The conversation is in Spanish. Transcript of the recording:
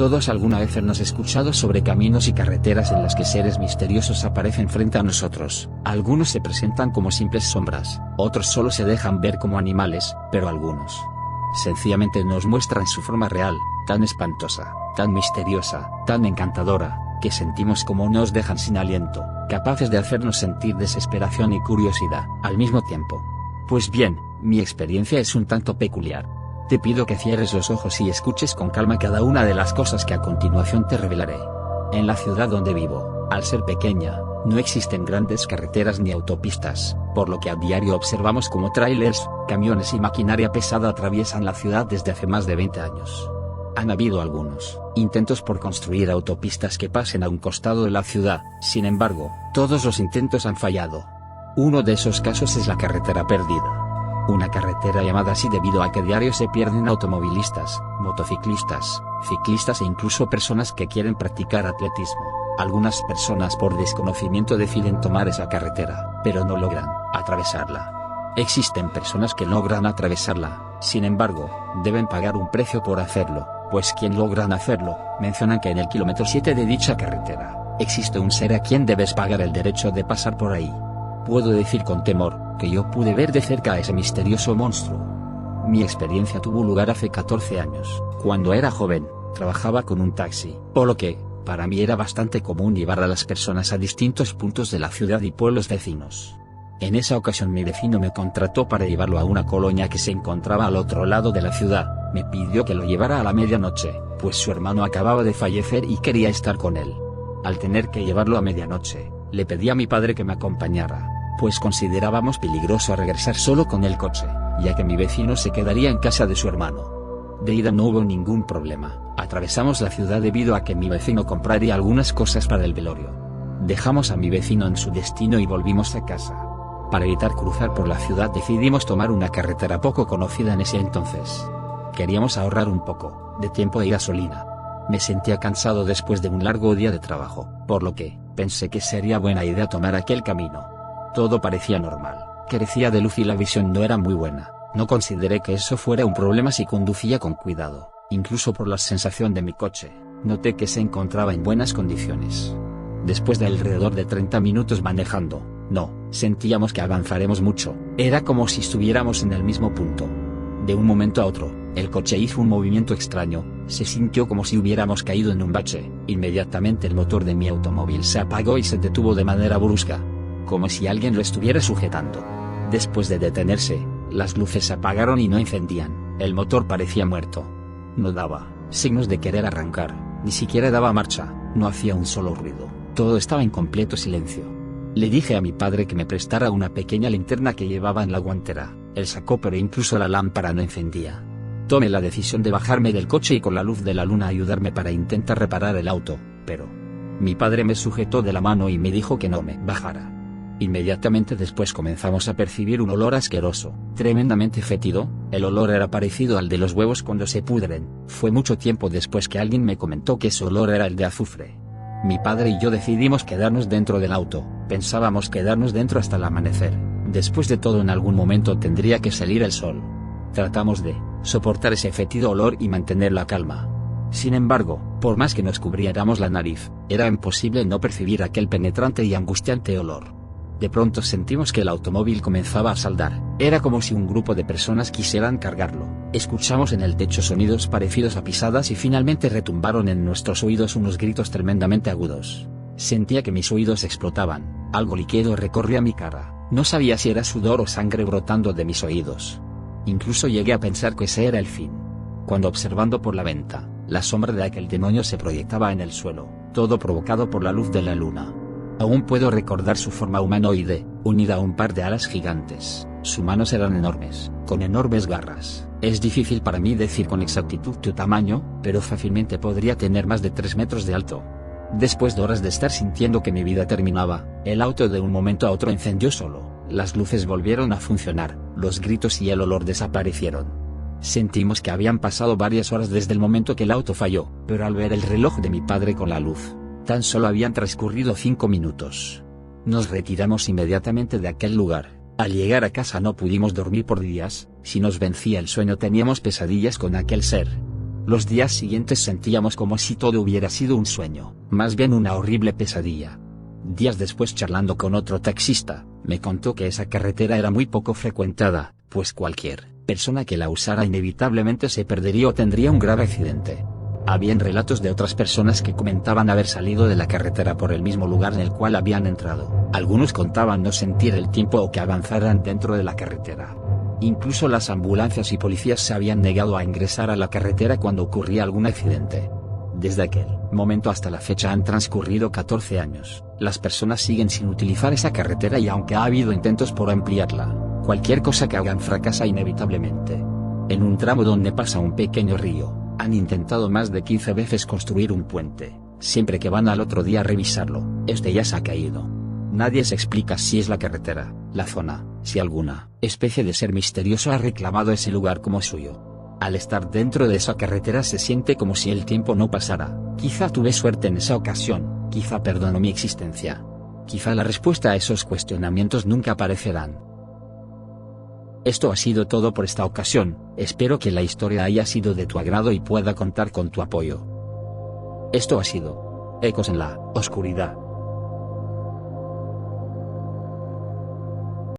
Todos alguna vez hemos escuchado sobre caminos y carreteras en las que seres misteriosos aparecen frente a nosotros. Algunos se presentan como simples sombras, otros solo se dejan ver como animales, pero algunos sencillamente nos muestran su forma real, tan espantosa, tan misteriosa, tan encantadora, que sentimos como nos dejan sin aliento, capaces de hacernos sentir desesperación y curiosidad, al mismo tiempo. Pues bien, mi experiencia es un tanto peculiar. Te pido que cierres los ojos y escuches con calma cada una de las cosas que a continuación te revelaré. En la ciudad donde vivo, al ser pequeña, no existen grandes carreteras ni autopistas, por lo que a diario observamos como tráilers, camiones y maquinaria pesada atraviesan la ciudad desde hace más de 20 años. Han habido algunos intentos por construir autopistas que pasen a un costado de la ciudad, sin embargo, todos los intentos han fallado. Uno de esos casos es la carretera perdida. Una carretera llamada así debido a que diario se pierden automovilistas, motociclistas, ciclistas e incluso personas que quieren practicar atletismo. Algunas personas por desconocimiento deciden tomar esa carretera, pero no logran atravesarla. Existen personas que logran atravesarla, sin embargo, deben pagar un precio por hacerlo, pues quien logran hacerlo, mencionan que en el kilómetro 7 de dicha carretera, existe un ser a quien debes pagar el derecho de pasar por ahí. Puedo decir con temor, que yo pude ver de cerca a ese misterioso monstruo. Mi experiencia tuvo lugar hace 14 años, cuando era joven, trabajaba con un taxi, por lo que, para mí era bastante común llevar a las personas a distintos puntos de la ciudad y pueblos vecinos. En esa ocasión mi vecino me contrató para llevarlo a una colonia que se encontraba al otro lado de la ciudad, me pidió que lo llevara a la medianoche, pues su hermano acababa de fallecer y quería estar con él. Al tener que llevarlo a medianoche, le pedí a mi padre que me acompañara, pues considerábamos peligroso regresar solo con el coche, ya que mi vecino se quedaría en casa de su hermano. De ida no hubo ningún problema, atravesamos la ciudad debido a que mi vecino compraría algunas cosas para el velorio. Dejamos a mi vecino en su destino y volvimos a casa. Para evitar cruzar por la ciudad decidimos tomar una carretera poco conocida en ese entonces. Queríamos ahorrar un poco de tiempo y gasolina. Me sentía cansado después de un largo día de trabajo, por lo que pensé que sería buena idea tomar aquel camino. Todo parecía normal, carecía de luz y la visión no era muy buena. No consideré que eso fuera un problema si conducía con cuidado, incluso por la sensación de mi coche, noté que se encontraba en buenas condiciones. Después de alrededor de 30 minutos manejando, sentíamos que avanzaremos mucho, era como si estuviéramos en el mismo punto. De un momento a otro, el coche hizo un movimiento extraño, se sintió como si hubiéramos caído en un bache, inmediatamente el motor de mi automóvil se apagó y se detuvo de manera brusca, como si alguien lo estuviera sujetando. Después de detenerse, las luces se apagaron y no encendían, el motor parecía muerto. No daba signos de querer arrancar, ni siquiera daba marcha, no hacía un solo ruido, todo estaba en completo silencio. Le dije a mi padre que me prestara una pequeña linterna que llevaba en la guantera, él sacó pero incluso la lámpara no encendía. Tomé la decisión de bajarme del coche y con la luz de la luna ayudarme para intentar reparar el auto, pero mi padre me sujetó de la mano y me dijo que no me bajara. Inmediatamente después comenzamos a percibir un olor asqueroso, tremendamente fétido, el olor era parecido al de los huevos cuando se pudren. Fue mucho tiempo después que alguien me comentó que ese olor era el de azufre. Mi padre y yo decidimos quedarnos dentro del auto, pensábamos quedarnos dentro hasta el amanecer, después de todo en algún momento tendría que salir el sol. Tratamos de soportar ese fétido olor y mantener la calma. Sin embargo, por más que nos cubriéramos la nariz, era imposible no percibir aquel penetrante y angustiante olor. De pronto sentimos que el automóvil comenzaba a saldar, era como si un grupo de personas quisieran cargarlo. Escuchamos en el techo sonidos parecidos a pisadas y finalmente retumbaron en nuestros oídos unos gritos tremendamente agudos. Sentía que mis oídos explotaban, algo líquido recorría mi cara, no sabía si era sudor o sangre brotando de mis oídos. Incluso llegué a pensar que ese era el fin. Cuando observando por la venta, la sombra de aquel demonio se proyectaba en el suelo, todo provocado por la luz de la luna. Aún puedo recordar su forma humanoide, unida a un par de alas gigantes. Sus manos eran enormes, con enormes garras. Es difícil para mí decir con exactitud su tamaño, pero fácilmente podría tener más de 3 metros de alto. Después de horas de estar sintiendo que mi vida terminaba, el auto de un momento a otro encendió solo, las luces volvieron a funcionar, los gritos y el olor desaparecieron. Sentimos que habían pasado varias horas desde el momento que el auto falló, pero al ver el reloj de mi padre con la luz, tan solo habían transcurrido 5 minutos. Nos retiramos inmediatamente de aquel lugar. Al llegar a casa no pudimos dormir por días, si nos vencía el sueño teníamos pesadillas con aquel ser. Los días siguientes sentíamos como si todo hubiera sido un sueño, más bien una horrible pesadilla. Días después, charlando con otro taxista, me contó que esa carretera era muy poco frecuentada, pues cualquier persona que la usara inevitablemente se perdería o tendría un grave accidente. Habían relatos de otras personas que comentaban haber salido de la carretera por el mismo lugar en el cual habían entrado. Algunos contaban no sentir el tiempo o que avanzaran dentro de la carretera. Incluso las ambulancias y policías se habían negado a ingresar a la carretera cuando ocurría algún accidente. Desde aquel momento hasta la fecha han transcurrido 14 años. Las personas siguen sin utilizar esa carretera y aunque ha habido intentos por ampliarla, cualquier cosa que hagan fracasa inevitablemente. En un tramo donde pasa un pequeño río, han intentado más de 15 veces construir un puente. Siempre que van al otro día a revisarlo, este ya se ha caído. Nadie se explica si es la carretera, la zona, si alguna especie de ser misterioso ha reclamado ese lugar como suyo. Al estar dentro de esa carretera se siente como si el tiempo no pasara. Quizá tuve suerte en esa ocasión, quizá perdono mi existencia. Quizá la respuesta a esos cuestionamientos nunca aparecerán. Esto ha sido todo por esta ocasión, espero que la historia haya sido de tu agrado y pueda contar con tu apoyo. Esto ha sido Ecos en la Oscuridad.